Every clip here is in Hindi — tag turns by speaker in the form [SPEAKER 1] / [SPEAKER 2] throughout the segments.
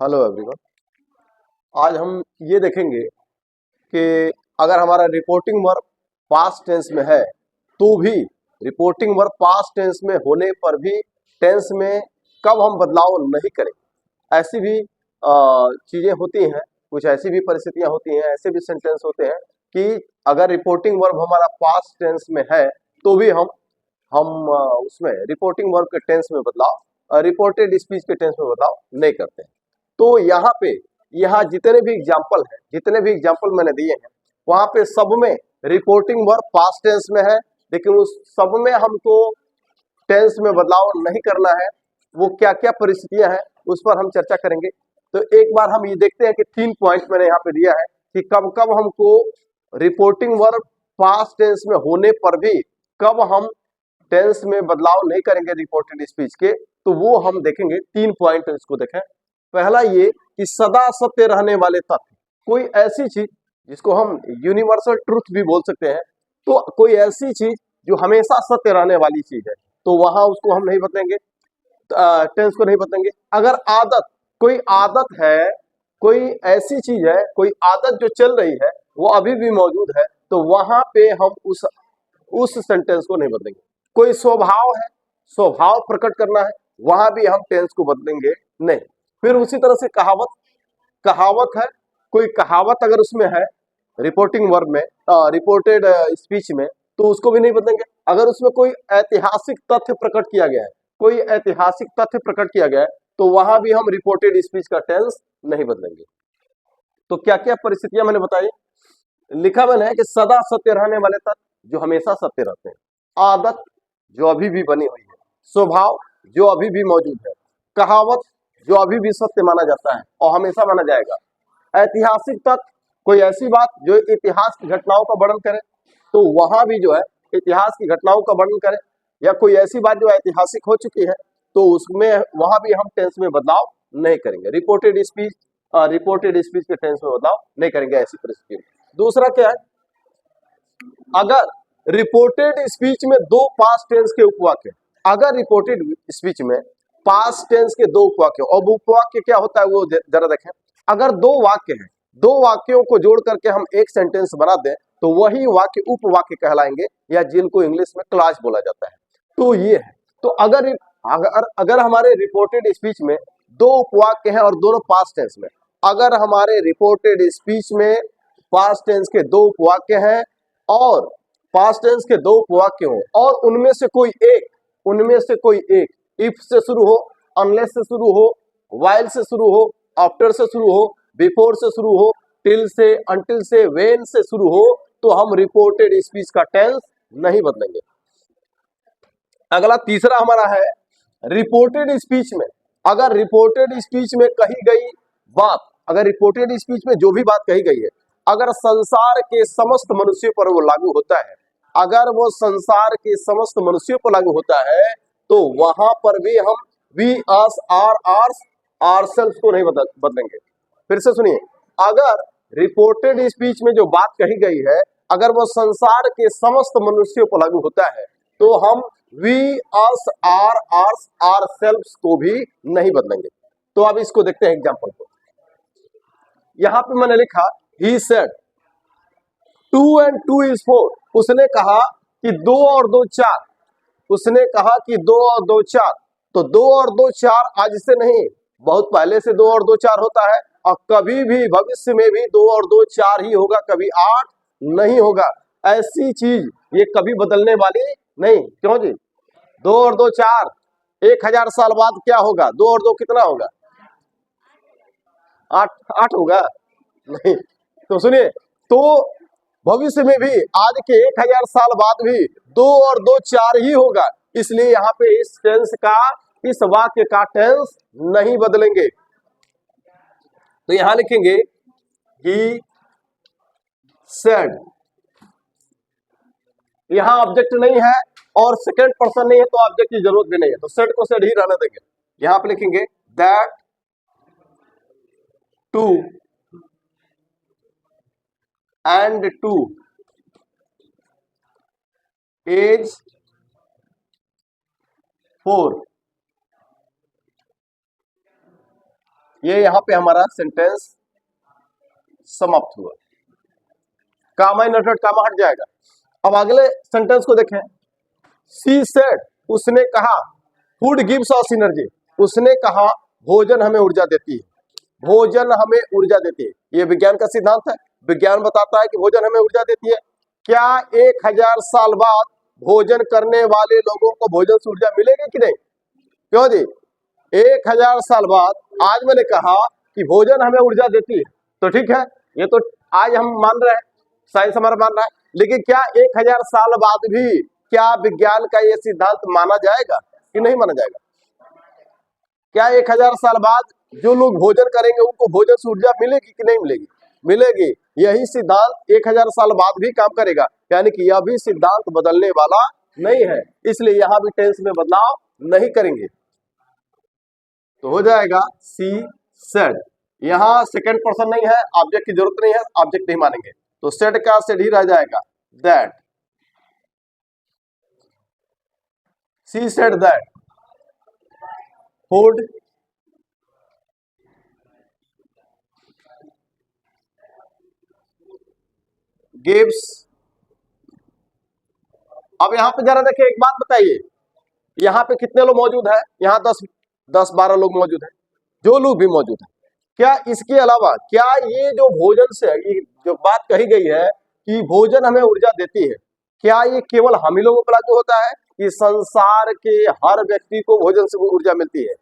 [SPEAKER 1] Hello everyone. आज हम ये देखेंगे कि अगर हमारा रिपोर्टिंग वर्ब पास्ट टेंस में है तो भी रिपोर्टिंग वर्ब पास्ट टेंस में होने पर भी टेंस में कब हम बदलाव नहीं करें। ऐसी भी चीजें होती हैं, कुछ ऐसी भी परिस्थितियां होती हैं, ऐसे भी सेंटेंस होते हैं कि अगर रिपोर्टिंग वर्ब हमारा पास्ट टेंस में है तो भी हम उसमें रिपोर्टिंग वर्ब के टेंस में बदलाव, रिपोर्टेड स्पीच के टेंस में बदलाव नहीं करते हैं। तो यहाँ जितने भी एग्जाम्पल मैंने दिए हैं वहां पे सब में रिपोर्टिंग वर्ब पास्ट टेंस में है, लेकिन उस सब में हमको टेंस में बदलाव नहीं करना है। वो क्या क्या परिस्थितियां हैं उस पर हम चर्चा करेंगे। तो एक बार हम ये देखते हैं कि 3 पॉइंट मैंने यहाँ पे दिया है कि कब कब हमको रिपोर्टिंग वर्ब पास्ट टेंस में होने पर भी कब हम टेंस में बदलाव नहीं करेंगे रिपोर्टेड स्पीच के। तो वो हम देखेंगे, 3 पॉइंट इसको देखें। पहला ये कि सदा सत्य रहने वाले तथ्य, कोई ऐसी चीज जिसको हम यूनिवर्सल ट्रूथ भी बोल सकते हैं, तो कोई ऐसी चीज जो हमेशा सत्य रहने वाली चीज है तो वहां उसको हम नहीं बदलेंगे, टेंस को नहीं बदलेंगे। अगर आदत, कोई आदत है, कोई ऐसी चीज है, कोई आदत जो चल रही है वो अभी भी मौजूद है तो वहां पे हम उस सेंटेंस को नहीं बदलेंगे। कोई स्वभाव है, स्वभाव प्रकट करना है, वहां भी हम टेंस को बदलेंगे नहीं। फिर उसी तरह से कहावत, कहावत है, कोई कहावत अगर उसमें है रिपोर्टिंग वर्ब में, रिपोर्टेड स्पीच में, तो उसको भी नहीं बदलेंगे। अगर उसमें कोई ऐतिहासिक तथ्य प्रकट किया गया है, कोई ऐतिहासिक तथ्य प्रकट किया गया है तो वहां भी हम रिपोर्टेड स्पीच का टेंस नहीं बदलेंगे। तो क्या क्या परिस्थितियां मैंने बताई, लिखा मैंने है कि सदा सत्य रहने वाले तथ्य जो हमेशा सत्य रहते हैं, आदत जो अभी भी बनी हुई है, स्वभाव जो अभी भी मौजूद है, कहावत जो अभी भी सत्य माना जाता है और हमेशा माना जाएगा, ऐतिहासिक तथ्य कोई ऐसी बात जो इतिहास की घटनाओं का वर्णन करे तो वहां भी जो है इतिहास की घटनाओं का वर्णन करे, या कोई ऐसी बात जो ऐतिहासिक हो चुकी है तो उसमें वहां भी हम टेंस में बदलाव नहीं करेंगे। रिपोर्टेड स्पीच के टेंस में बदलाव नहीं करेंगे ऐसी परिस्थिति में। दूसरा क्या है, अगर रिपोर्टेड स्पीच में दो पास्ट टेंस के उपवाक्य, अगर रिपोर्टेड स्पीच में पास्ट टेंस के दो उपवाक्य, और उपवाक्य क्या होता है वो जरा देखें। अगर दो वाक्य हैं, दो वाक्यों को जोड़ करके हम एक सेंटेंस बना दें तो वही वाक्य उपवाक्य कहलाएंगे, या जिनको इंग्लिश में क्लॉज बोला जाता है। तो ये है, तो अगर हमारे रिपोर्टेड स्पीच में दो उपवाक्य हैं और दोनों पास्ट टेंस में, अगर हमारे रिपोर्टेड स्पीच में पास्ट टेंस के दो उपवाक्य हैं और पास्ट टेंस के दो उपवाक्य हो और उनमें से कोई एक इफ से शुरू हो, अनलेस से शुरू हो, व्हाइल से शुरू हो, आफ्टर से शुरू हो, बिफोर से शुरू हो, टिल से, अंटिल से, व्हेन से शुरू हो, तो हम रिपोर्टेड स्पीच का टेंस नहीं बदलेंगे। अगला तीसरा हमारा है रिपोर्टेड स्पीच में, अगर रिपोर्टेड स्पीच में कही गई बात, अगर रिपोर्टेड स्पीच में जो भी बात कही गई है अगर संसार के समस्त मनुष्यों पर वो लागू होता है, अगर वो संसार के समस्त मनुष्यों पर लागू होता है तो वहां पर भी हम वी अस आर आर्स आरसेल्फ को नहीं बदलेंगे। फिर से सुनिए, अगर रिपोर्टेड स्पीच में जो बात कही गई है अगर वो संसार के समस्त मनुष्यों पर लागू होता है तो हम we us our ours our self को भी नहीं बदलेंगे। तो अब इसको देखते हैं एग्जाम्पल को। यहां पे मैंने लिखा ही सेड 2 and 2 is 4, उसने कहा कि 2 और 2 4, उसने कहा कि 2 और 2 4, तो 2 और 2 4 आज से नहीं, बहुत पहले से 2 और 2 4 होता है और कभी भी भविष्य में भी 2 और 2 4 ही होगा, कभी 8 नहीं होगा। ऐसी चीज ये कभी बदलने वाली नहीं। क्यों जी, 2 और 2 4, 1000 साल बाद क्या होगा, 2 और 2 कितना होगा, 8 8 होगा नहीं। तो सुनिए, तो भविष्य में भी आज के 1000 साल बाद भी 2 और 2 4 ही होगा, इसलिए यहाँ पे इस टेंस का, इस वाक्य का टेंस नहीं बदलेंगे। तो यहां लिखेंगे ही सेड, यहां ऑब्जेक्ट नहीं है और सेकंड पर्सन नहीं है तो ऑब्जेक्ट की जरूरत भी नहीं है, तो सेड को सेड ही रहने देंगे। यहां पे लिखेंगे दैट 2 and 2 is 4, ये यहां पे हमारा सेंटेंस समाप्त हुआ। कामा इनवर्टेड कामा हट जाएगा। अब अगले सेंटेंस को देखें। शी सेड, उसने कहा, फूड गिव्स अस एनर्जी, उसने कहा भोजन हमें ऊर्जा देती है। भोजन हमें ऊर्जा देती है। ये विज्ञान का सिद्धांत है। विज्ञान बताता है कि भोजन हमें ऊर्जा देती है। क्या 1000 साल बाद भोजन करने वाले लोगों को भोजन से ऊर्जा मिलेगी कि नहीं? क्यों जी? 1000 साल बाद आज मैंने कहा कि भोजन हमें ऊर्जा देती है, तो ठीक है, ये तो आज हम मान रहे हैं, साइंस हमारा मान रहा है। लेकिन क्या 1000 साल बाद भी क्या विज्ञान का ये सिद्धांत माना जाएगा कि नहीं माना जाएगा? क्या 1000 साल बाद जो लोग भोजन करेंगे उनको भोजन से ऊर्जा मिलेगी कि नहीं मिलेगी? मिलेगी। यही सिद्धांत 1000 साल बाद भी काम करेगा, यानी कि यह भी सिद्धांत बदलने वाला नहीं है। इसलिए यहां भी टेंस में बदलाव नहीं करेंगे, तो हो जाएगा सी सेड। यहां सेकंड पर्सन नहीं है, ऑब्जेक्ट की जरूरत नहीं है, ऑब्जेक्ट नहीं मानेंगे, तो सेड का सेड ही रह जाएगा। That, she said that food gives. अब यहां पे जरा देखिए, एक बात बताइए, यहां पे कितने लोग मौजूद है? यहां 10-12 लोग मौजूद हैं, जो लोग भी मौजूद हैं। क्या इसके अलावा क्या ये जो भोजन से ये जो बात कही गई है कि भोजन हमें ऊर्जा देती है, क्या ये केवल हम ही लोगों पर लागू होता है कि संसार के हर व्यक्ति को भोजन से ऊर्जा मिलती है?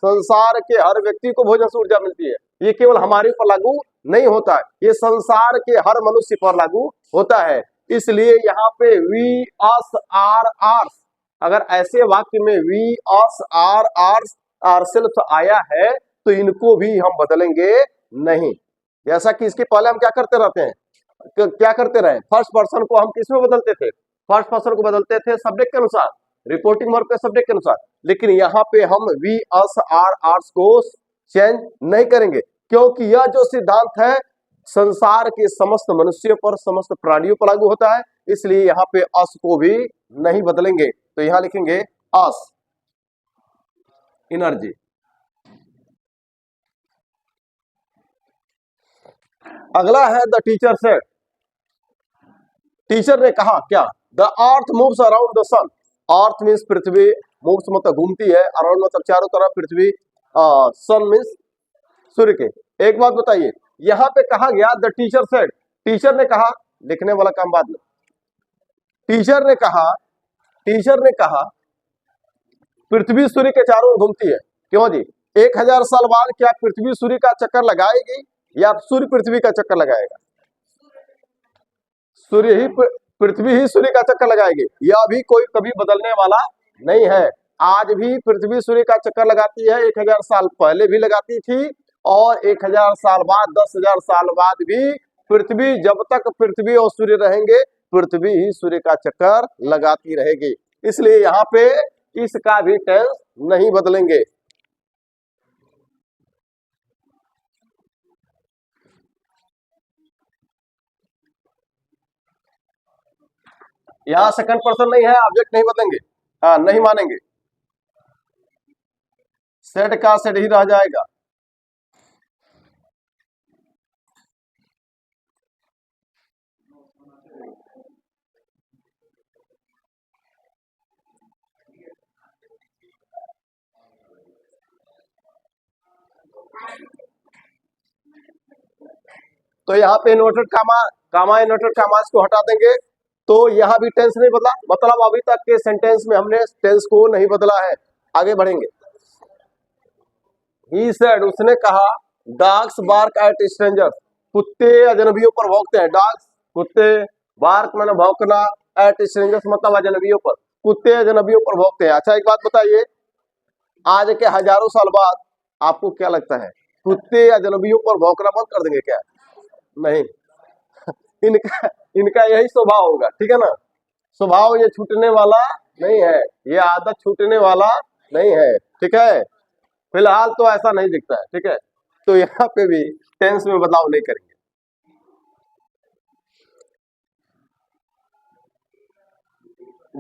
[SPEAKER 1] संसार के हर व्यक्ति को भोजन से ऊर्जा मिलती है। ये केवल हमारे पर लागू नहीं होता है, ये संसार के हर मनुष्य पर लागू होता है। इसलिए यहाँ पे वी अस आर आर्स, अगर ऐसे वाक्य में वी अस आर आर्स आरसेल्फ आया है तो इनको भी हम बदलेंगे नहीं। जैसा कि इसके पहले हम क्या करते रहते हैं, क्या करते रहे, फर्स्ट पर्सन को हम किसमें बदलते थे? फर्स्ट पर्सन को बदलते थे सब्जेक्ट के अनुसार, रिपोर्टिंग वर्ब के सब्जेक्ट के अनुसार। लेकिन यहाँ पे हम वी अस आर आर्स को चेंज नहीं करेंगे, क्योंकि यह जो सिद्धांत है संसार के समस्त मनुष्यों पर, समस्त प्राणियों पर लागू होता है। इसलिए यहाँ पे अस को भी नहीं बदलेंगे, तो यहां लिखेंगे अस एनर्जी। अगला है द टीचर सेड, टीचर ने कहा क्या? The earth moves around the sun, earth means पृथ्वी, मूव्स मतलब घूमती है, अराउंड मतलब चारों तरफ पृथ्वी, सन मीन्स सूर्य के। एक बात बताइए, यहां पे कहा गया द टीचर सेड, टीचर ने कहा, लिखने वाला काम बाद में। टीचर ने कहा पृथ्वी सूर्य के चारों ओर घूमती है। क्यों जी? 1000 साल बाद क्या पृथ्वी सूर्य का चक्कर लगाएगी या सूर्य पृथ्वी का चक्कर लगाएगा? सूर्य ही पृथ्वी ही सूर्य का चक्कर लगाएगी। यह भी कोई कभी बदलने वाला नहीं है। आज भी पृथ्वी सूर्य का चक्कर लगाती है, 1000 साल पहले भी लगाती थी, और 1000 साल बाद, 10,000 साल बाद भी पृथ्वी, जब तक पृथ्वी और सूर्य रहेंगे पृथ्वी ही सूर्य का चक्कर लगाती रहेगी। इसलिए यहाँ पे इसका भी टेंस नहीं बदलेंगे। यहां सेकंड पर्सन नहीं है, ऑब्जेक्ट नहीं बदलेंगे, हाँ नहीं मानेंगे, सेट का सेट ही रह जाएगा। तो यहाँ पे इन्वर्टेड कामा इन्वर्टेड कामास को हटा देंगे, तो यहाँ भी टेंस नहीं बदला, मतलब अभी तक के सेंटेंस में हमने टेंस को नहीं बदला है। आगे बढ़ेंगे। ही सेड, उसने कहा, डॉग्स बार्क एट स्ट्रेंजर्स, कुत्ते अजनबियों पर भौंकते हैं। डॉग्स कुत्ते, बार्क माने भौंकना, एट स्ट्रेंजर्स मतलब अजनबियों पर, कुत्ते अजनबियों पर भौंकते हैं। अच्छा एक बात बताइए, आज के हजारों साल बाद आपको क्या लगता है कुत्ते अजनबियों पर भौंकना बंद कर देंगे क्या? नहीं, इनका इनका यही स्वभाव होगा, ठीक है ना। स्वभाव ये छूटने वाला नहीं है, ये आदत छूटने वाला नहीं है, ठीक है। फिलहाल तो ऐसा नहीं दिखता है, ठीक है। तो यहाँ पे भी टेंस में बदलाव नहीं करेंगे।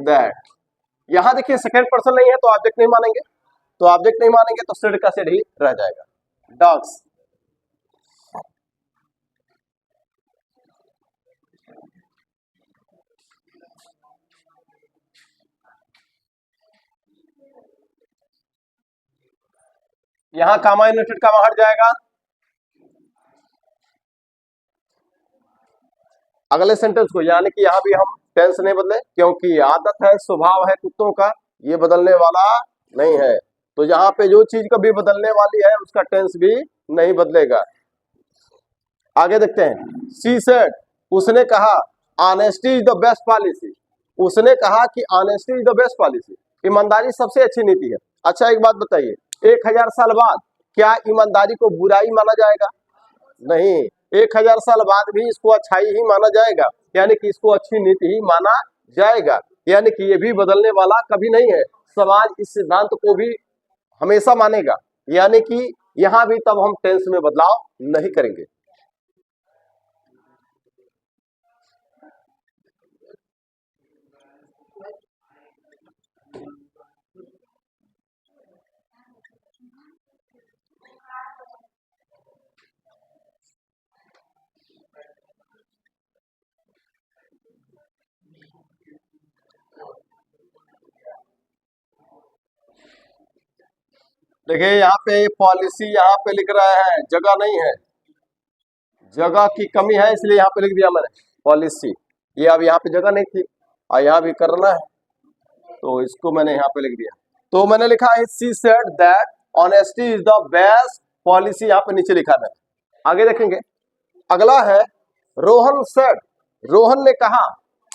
[SPEAKER 1] दैट, यहां देखिए सेकंड पर्सन नहीं है तो ऑब्जेक्ट नहीं मानेंगे, तो ऑब्जेक्ट नहीं मानेंगे तो सेड का सेड ही रह जाएगा। डॉग्स। यहां कामा यूनाइटेड का वहां हट जाएगा। अगले सेंटेंस को, यानी कि यहां भी हम टेंस नहीं बदले, क्योंकि आदत है, स्वभाव है कुत्तों का, ये बदलने वाला नहीं है। तो यहाँ पे जो चीज कभी बदलने वाली है उसका टेंस भी नहीं बदलेगा। आगे देखते हैं। शी सेड, उसने कहा, honesty is the best policy. उसने कहा कि honesty is the best policy, ईमानदारी सबसे अच्छी नीति है। अच्छा एक बात बताइए, 1000 साल बाद क्या ईमानदारी को बुराई माना जाएगा? नहीं, 1000 साल बाद भी इसको अच्छाई ही माना जाएगा, यानी कि इसको अच्छी नीति ही माना जाएगा, यानी कि ये भी बदलने वाला कभी नहीं है। समाज इस सिद्धांत को भी हमेशा मानेगा, यानी कि यहां भी तब हम टेंस में बदलाव नहीं करेंगे। देखिए यहाँ पे पॉलिसी यहाँ पे लिख रहा है, जगह नहीं है, जगह की कमी है इसलिए यहाँ पे लिख दिया मैंने पॉलिसी। ये अब यहाँ पे जगह नहीं थी और यहाँ भी करना है, तो इसको मैंने यहाँ पे लिख दिया। तो मैंने लिखा है she said that honesty is the best policy, यहाँ पे नीचे लिखा है। आगे देखेंगे, अगला है रोहन सेड, रोहन ने कहा,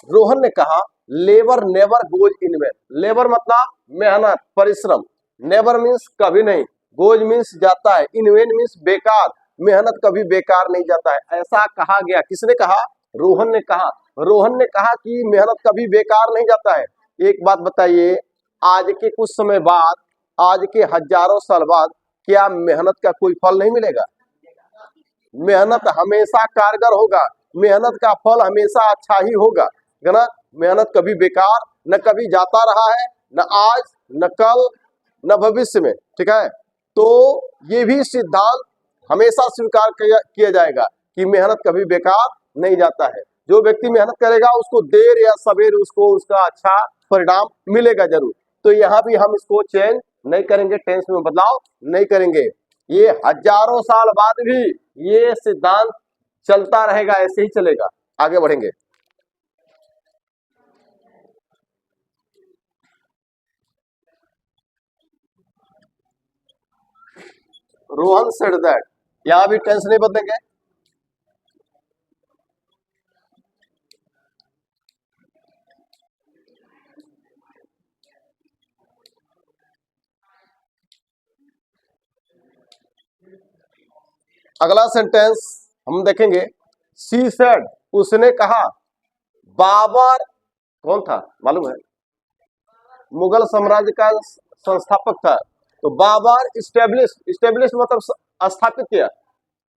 [SPEAKER 1] रोहन ने कहा labour never goes in when. Labour मतलब मेहनत, परिश्रम, नेवर मीन्स कभी नहीं, गोज मीन्स जाता है, इन वेन मीन्स बेकार, मेहनत कभी बेकार नहीं जाता है, ऐसा कहा गया। किसने कहा? रोहन ने कहा। रोहन ने कहा कि मेहनत कभी बेकार नहीं जाता है। एक बात बताइए, आज के कुछ समय बाद, आज के हजारों साल बाद क्या मेहनत का कोई फल नहीं मिलेगा? मेहनत हमेशा कारगर होगा, मेहनत का फल हमेशा अच्छा ही होगा, है ना। मेहनत कभी बेकार न कभी जाता रहा है, न आज, न कल, न भविष्य में, ठीक है। तो ये भी सिद्धांत हमेशा स्वीकार किया जाएगा कि मेहनत कभी बेकार नहीं जाता है। जो व्यक्ति मेहनत करेगा उसको देर या सवेर उसको उसका अच्छा परिणाम मिलेगा जरूर। तो यहाँ भी हम इसको चेंज नहीं करेंगे, टेंस में बदलाव नहीं करेंगे। ये हजारों साल बाद भी ये सिद्धांत चलता रहेगा, ऐसे ही चलेगा। आगे बढ़ेंगे। रोहन सेड दैट, यहां भी टेंस नहीं बदलेंगे। अगला सेंटेंस हम देखेंगे, शी सेड, उसने कहा, बाबर कौन था मालूम है? मुगल साम्राज्य का संस्थापक था। तो बाबर इस्टेब्लिश, इस्टेब्लिश मतलब स्थापित किया,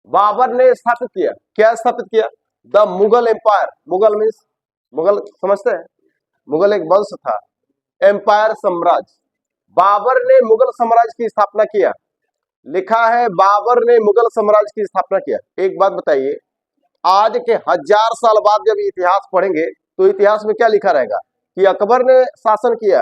[SPEAKER 1] बाबर ने स्थापित किया। क्या स्थापित किया? The Mughal empire. Mughal means, Mughal समझते हैं, मुगल एक वंश था, एम्पायर साम्राज्य। बाबर ने मुगल साम्राज्य की स्थापना किया। लिखा है बाबर ने मुगल साम्राज्य की स्थापना किया। एक बात बताइए, आज के 1000 साल बाद जब इतिहास पढ़ेंगे तो इतिहास में क्या लिखा रहेगा कि अकबर ने शासन किया?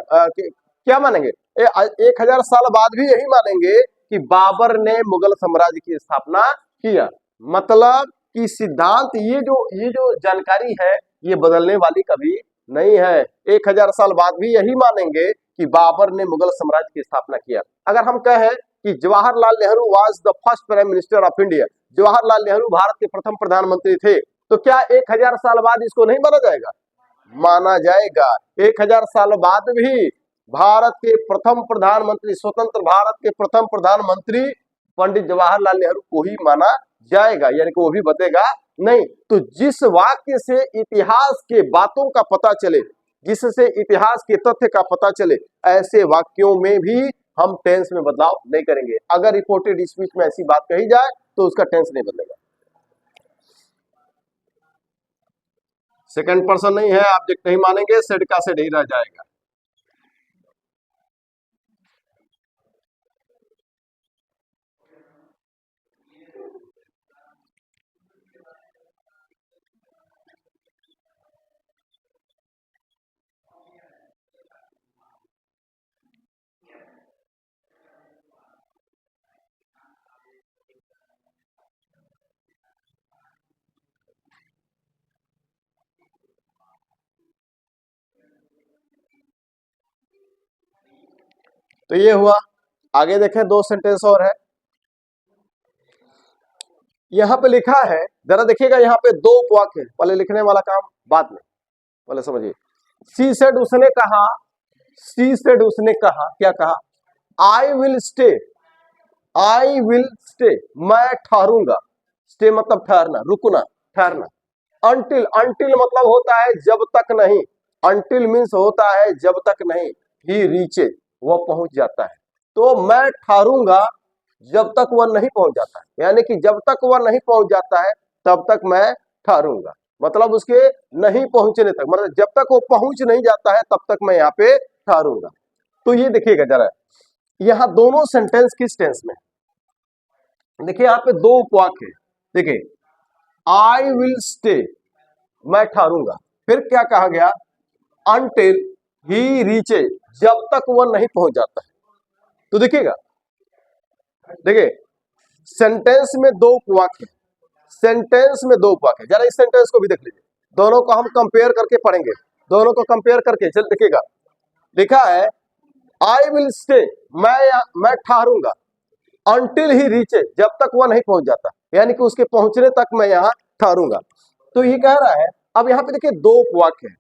[SPEAKER 1] क्या मानेंगे? 1000 साल बाद भी यही मानेंगे कि बाबर ने मुगल साम्राज्य की स्थापना किया। मतलब कि सिद्धांत, ये जो जानकारी है ये बदलने वाली कभी नहीं है। 1000 साल बाद भी यही मानेंगे कि बाबर ने मुगल साम्राज्य की स्थापना किया। अगर हम कहें कि Jawaharlal Nehru was the first prime minister of India, Jawaharlal Nehru Bharat के प्रथम प्रधानमंत्री थे, तो क्या 1000 साल बाद इसको नहीं माना जाएगा? माना जाएगा। 1000 साल बाद भी भारत के प्रथम प्रधानमंत्री, स्वतंत्र भारत के प्रथम प्रधानमंत्री पंडित जवाहरलाल नेहरू को ही माना जाएगा, यानी कि वो भी बदलेगा नहीं। तो जिस वाक्य से इतिहास के बातों का पता चले, जिससे इतिहास के तथ्य का पता चले, ऐसे वाक्यों में भी हम टेंस में बदलाव नहीं करेंगे। अगर रिपोर्टेड स्पीच में ऐसी बात कही जाए तो उसका टेंस नहीं बदलेगा। सेकंड पर्सन नहीं है, ऑब्जेक्ट नहीं मानेंगे, सेड का सेड ही रह जाएगा। तो ये हुआ। आगे देखें, दो सेंटेंस और है। यहां पे लिखा है, जरा देखिएगा, यहाँ पे दो उपवाक्य है, पहले लिखने वाला काम बाद में, पहले समझिए। सी सेड, उसने कहा, सी सेड, उसने कहा, क्या कहा? I will stay, I will stay, मैं ठहरूंगा। स्टे मतलब ठहरना, रुकना, ठहरना। अंटिल, अंटिल मतलब होता है जब तक नहीं, अंटिल मीन्स होता है जब तक नहीं। ही रीचेज, वह पहुंच जाता है। तो मैं ठहरूंगा जब तक वह नहीं पहुंच जाता है, यानी कि जब तक वह नहीं पहुंच जाता है तब तक मैं ठहरूंगा, मतलब उसके नहीं पहुंचने तक, मतलब जब तक वो पहुंच नहीं जाता है तब तक मैं यहाँ पे ठहरूंगा। तो ये देखिएगा जरा, यहाँ दोनों सेंटेंस किस टेंस में? देखिए यहाँ पे दो उपवाक्य है। देखिए, आई विल स्टे, मैं ठहरूंगा। फिर क्या कहा गया? अनटिल ही रीचेज, जब तक वह नहीं पहुंच जाता है। तो देखिएगा, देखिए सेंटेंस में दो उपवाक्य, सेंटेंस में दो उपवाक्य। जरा इस सेंटेंस को भी देख लीजिए, दोनों को हम कंपेयर करके पढ़ेंगे, दोनों को कंपेयर करके। चल देखिएगा, लिखा है आई विल स्टे, मैं ठहरूंगा, अनटिल ही रीचेज, जब तक वह नहीं पहुंच जाता, यानी कि उसके पहुंचने तक मैं यहाँ ठहरूंगा। तो ये कह रहा है, अब यहाँ पे देखिए दो उपवाक्य है,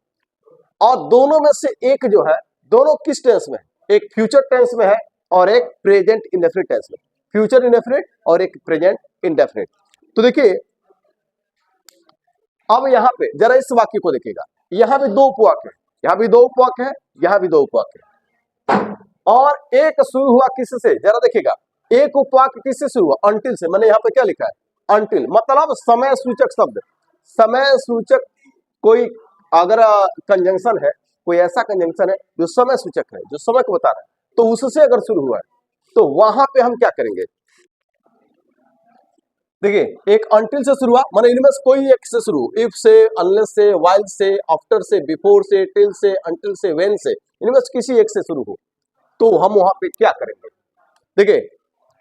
[SPEAKER 1] और दोनों में से एक जो है, दोनों किस टेंस में? एक फ्यूचर टेंस में है और एक प्रेजेंट इंडेफिनिट टेंस में। फ्यूचर इंडेफिनिट और एक प्रेजेंट इंडेफिनिट। तो देखिए, अब यहाँ पे जरा इस वाक्य को देखिएगा, यहाँ भी दो उपवाक्य है, यहाँ भी दो उपवाक्य है, यहाँ भी दो उपवाक्य है, और एक शुरू हुआ किससे? जरा देखिएगा, एक उपवाक्य किससे शुरू हुआ? अनटिल से। मैंने यहाँ पे क्या लिखा है? अनटिल, मतलब समय सूचक शब्द, समय सूचक कोई अगर कंजंक्शन है, कोई ऐसा कंजंक्शन है जो समय सूचक है, जो समय को बता रहा है, तो उससे अगर शुरू हुआ है तो वहां पे हम क्या करेंगे? देखिए, एक अनटिल से शुरू हुआ, माने इनमें से कोई एक से शुरू, इफ से, अनलेस से, व्हाइल से, आफ्टर से, बिफोर से, टिल से, अनटिल से, व्हेन से, इनमें से किसी एक से शुरू हो, तो हम वहां पे क्या करेंगे? देखिए,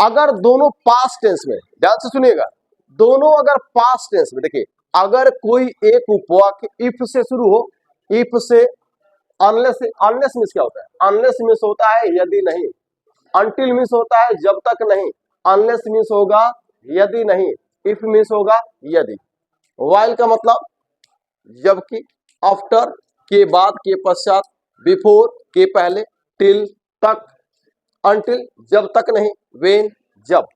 [SPEAKER 1] अगर दोनों पास्ट टेंस में, ध्यान से सुनिएगा, दोनों अगर पास्ट टेंस में, देखिए अगर कोई एक उपवाक्य इफ से शुरू हो, इफ से, अनलेस से, अनलेस मीन्स क्या होता है? अनलेस मीन्स होता है यदि नहीं, अनटिल मीन्स होता है जब तक नहीं, अनलेस मीन्स होगा यदि नहीं, इफ मीन्स होगा यदि, व्हाइल का मतलब जबकि, आफ्टर के बाद, के पश्चात, बिफोर के पहले, टिल तक, अनटिल जब तक नहीं, व्हेन जब।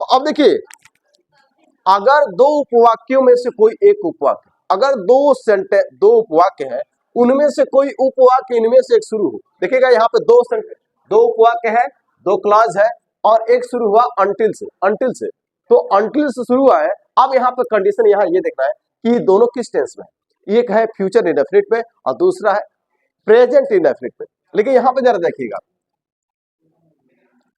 [SPEAKER 1] तो अब देखिए, अगर दो उपवाक्यों में से कोई एक उपवाक्य, अगर दो उपवाक्य है, उनमें से कोई उपवाक्य इनमें से एक शुरू हो, देखिएगा यहाँ पे दो उपवाक्य है, दो क्लॉज है, और एक शुरू हुआ अनटिल से, अनटिल से। तो अनटिल से शुरू हुआ है। अब यहाँ पे कंडीशन यहाँ ये देखना है कि दोनों किस टेंस में, एक है फ्यूचर इंडेफिनिट पे और दूसरा है प्रेजेंट इंडेफिनिट पे। लेकिन यहाँ पे जरा देखिएगा,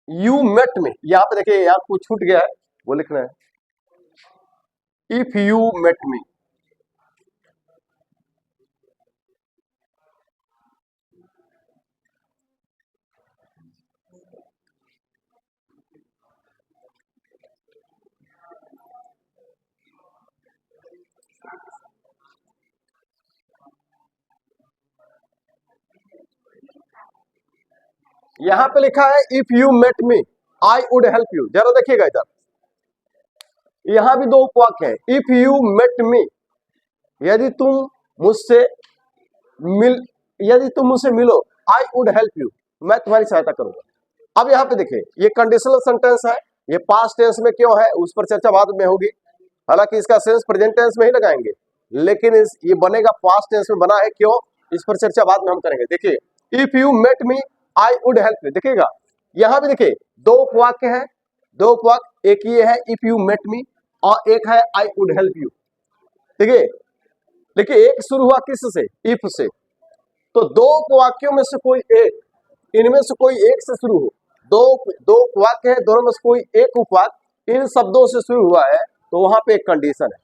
[SPEAKER 1] यू मेट में, यहाँ पे देखिए, यहाँ कुछ छूट गया है, वो लिखना है, इफ यू मेट मी। यहां पे लिखा है if you met me I would help you. जरा देखिएगा इधर, यहां भी दो उपवाक्य है, इफ यू मेट मी, यदि तुम मुझसे मिल, यदि तुम मुझसे मिलो, आई वुड हेल्प यू, मैं तुम्हारी सहायता करूंगा। अब यहाँ पे देखिए, ये कंडीशनल सेंटेंस है, ये पास्ट टेंस में क्यों है उस पर चर्चा बाद में होगी, हालांकि इसका सेंस प्रेजेंट टेंस में ही लगाएंगे, लेकिन ये बनेगा पास्ट टेंस में बना है क्यों, इस पर चर्चा बाद में हम करेंगे। देखिए, if you met me I would help you, देखिएगा यहां भी देखिए दो उपवाक्य है, दो उपवाक्य, एक ये है इफ यू मेट मी और एक है आई वुड हेल्प यू। देखिए, देखिए एक शुरू हुआ किस से? इफ से। तो दो उपवाक्यों में से कोई एक, इनमें से कोई एक से शुरू हो, दो दो उपवाक्य है, दोनों में से कोई एक उपवाक्य इन शब्दों से शुरू हुआ है, तो वहां पे एक कंडीशन है,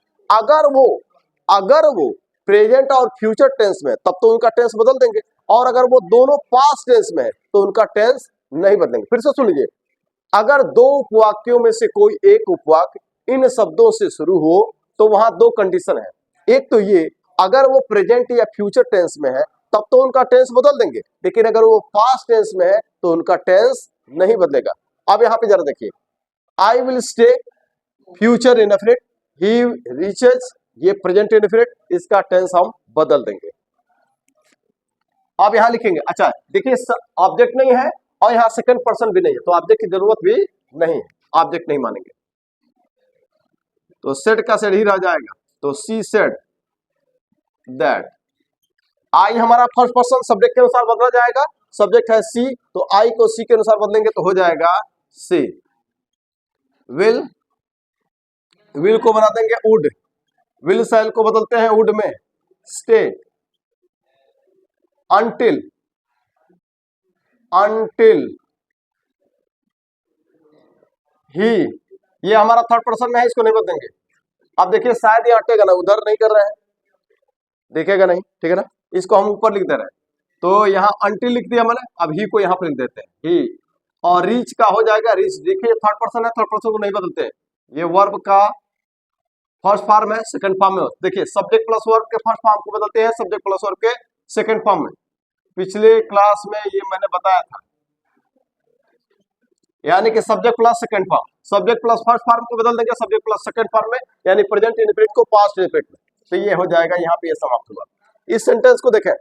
[SPEAKER 1] अगर वो प्रेजेंट और फ्यूचर टेंस में, तब तो उनका टेंस बदल देंगे, और अगर वो दोनों पास्ट टेंस में है तो उनका टेंस नहीं बदलेंगे। फिर से सुन लीजिए, अगर दो उपवाक्यों में से कोई एक उपवाक्य इन शब्दों से शुरू हो तो वहां दो कंडीशन है। एक तो ये, अगर वो प्रेजेंट या फ्यूचर टेंस में है तब तो उनका टेंस बदल देंगे, लेकिन अगर वो पास्ट टेंस में है तो उनका टेंस नहीं बदलेगा। अब यहां पे जरा देखिए, I will stay future indefinite, he reaches ये प्रेजेंट इनडेफिनिट, इसका टेंस हम बदल देंगे। अब यहां लिखेंगे, अच्छा देखिए ऑब्जेक्ट नहीं है और यहां सेकंड पर्सन भी नहीं है, तो ऑब्जेक्ट की जरूरत भी नहीं है, ऑब्जेक्ट नहीं मानेंगे, तो सेड का सेड ही रह जाएगा। तो सी सेड दैट, आई हमारा फर्स्ट पर्सन सब्जेक्ट के अनुसार बदला जाएगा, सब्जेक्ट है सी तो आई को सी के अनुसार बदलेंगे तो हो जाएगा सी। विल, विल को बना देंगे वुड, विल सेल को बदलते हैं वुड में, स्टे, until, until he, ये हमारा थर्ड पर्सन में है, इसको नहीं बदलेंगे। अब देखिए शायद ये हटेगा ना, उधर नहीं कर रहे हैं, देखेगा नहीं, ठीक है ना, इसको हम ऊपर लिख दे रहे हैं, तो यहाँ until लिख दिया मैंने, अब ही को यहाँ पर लिख देते हैं ही, और रीच का हो जाएगा रीच। देखिए थर्ड पर्सन है, थर्ड पर्सन को नहीं बदलते, ये वर्ब का फर्स्ट फॉर्म है, सेकंड फॉर्म में देखिए सब्जेक्ट प्लस वर्ब के फर्स्ट फॉर्म को बदलते हैं सब्जेक्ट प्लस वर्ब के सेकंड फॉर्म में, पिछले क्लास में ये मैंने बताया था, यानी कि subject plus second form, subject plus first form को बदल देंगे सब्जेक्ट प्लस सेकंड फॉर्म में, यानी प्रेजेंट इंडेफिनिट को पास्ट इंडेफिनिट में, तो ये हो जाएगा, यहाँ पे ये समाप्त हुआ। इस सेंटेंस को देखें,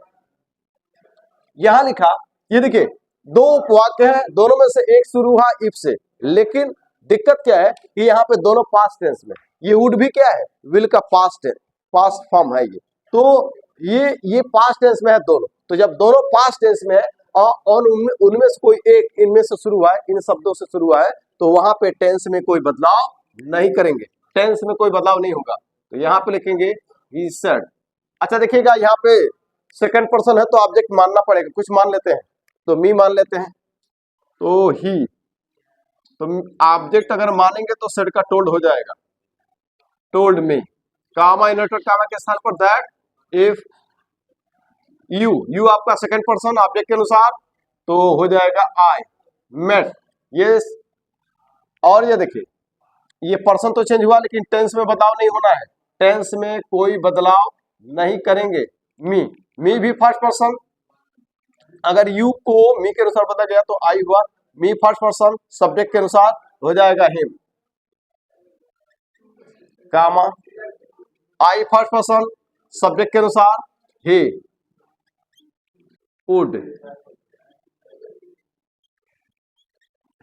[SPEAKER 1] यहां लिखा, ये देखिए दो उपवाक्य है, दोनों में से एक शुरू हुआ इफ से, लेकिन दिक्कत क्या है कि यहाँ पे दोनों पास्ट टेंस में, ये वुड भी क्या है, विल का पास्ट है, पास्ट फॉर्म है ये, तो ये पास्ट टेंस में है दोनों, तो जब दोनों पास्ट टेंस में है और उनमें से कोई एक इनमें से शुरू हुआ है, इन शब्दों से शुरू हुआ है, तो वहां पे टेंस में कोई बदलाव नहीं करेंगे, टेंस में कोई बदलाव नहीं होगा, तो यहाँ पे लिखेंगे ही सेड। अच्छा देखिएगा यहाँ पे सेकंड पर्सन है तो ऑब्जेक्ट मानना पड़ेगा, कुछ मान लेते हैं, तो मी मान लेते हैं, तो ही, तो ऑब्जेक्ट अगर मानेंगे तो सेड का टोल्ड हो जाएगा, टोल्ड मी, कामा इनवर्टेड कामा के स्थान पर दैट, इफ यू, यू आपका सेकंड पर्सन ऑब्जेक्ट के अनुसार, तो हो जाएगा आई, मेट, ये, और ये देखिए ये पर्सन तो चेंज हुआ लेकिन टेंस में बदलाव नहीं होना है, टेंस में कोई बदलाव नहीं करेंगे। मी, मी भी फर्स्ट पर्सन, अगर यू को मी के अनुसार बदला गया तो आई हुआ, मी फर्स्ट पर्सन सब्जेक्ट के अनुसार हो जाएगा हिम, कामा आई फर्स्ट पर्सन सब्जेक्ट के अनुसार ही, वुड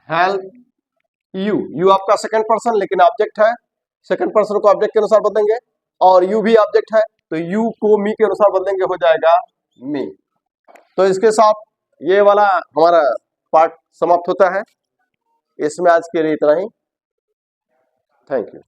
[SPEAKER 1] हेल्प यू, यू आपका सेकंड पर्सन लेकिन ऑब्जेक्ट है, सेकंड पर्सन को ऑब्जेक्ट के अनुसार बदलेंगे, और यू भी ऑब्जेक्ट है तो यू को मी के अनुसार बदलेंगे, हो जाएगा मी। तो इसके साथ ये वाला हमारा पार्ट समाप्त होता है, इसमें आज के लिए इतना ही, थैंक यू।